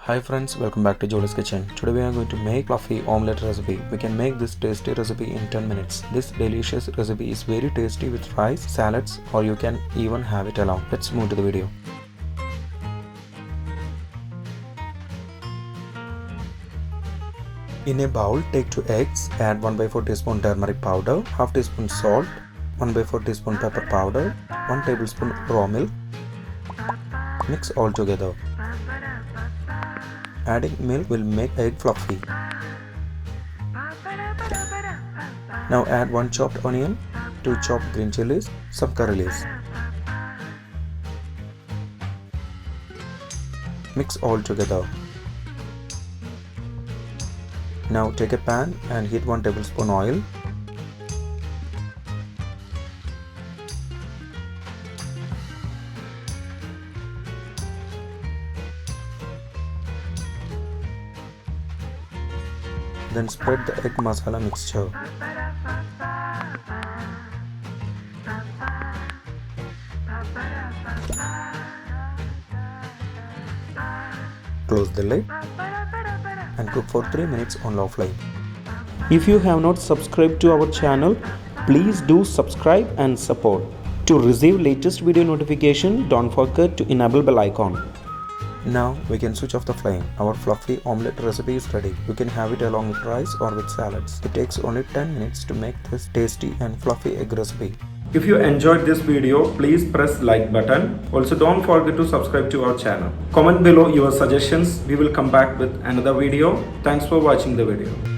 Hi friends, welcome back to Jolys kitchen. Today we are going to make fluffy omelette recipe. We can make this tasty recipe in 10 minutes. This delicious recipe is very tasty with rice, salads, or you can even have it alone. Let's move to the video. In a bowl, take 2 eggs, add 1/4 teaspoon turmeric powder, half teaspoon salt, 1/4 teaspoon pepper powder, 1 tablespoon raw milk. Mix all together. Adding milk will make egg fluffy. Now add 1 chopped onion, 2 chopped green chillies, some curry leaves. Mix all together. Now take a pan and heat 1 tablespoon oil. Then spread the egg masala mixture. Close the lid and cook for 3 minutes on low flame. If you have not subscribed to our channel, please do subscribe and support. To receive latest video notification, don't forget to enable bell icon. Now we can switch off the flame. Our fluffy omelette recipe is ready. You can have it along with rice or with salads. It takes only 10 minutes to make this tasty and fluffy egg recipe. If you enjoyed this video, please press like button. Also don't forget to subscribe to our channel. Comment below your suggestions. We will come back with another video. Thanks for watching the video.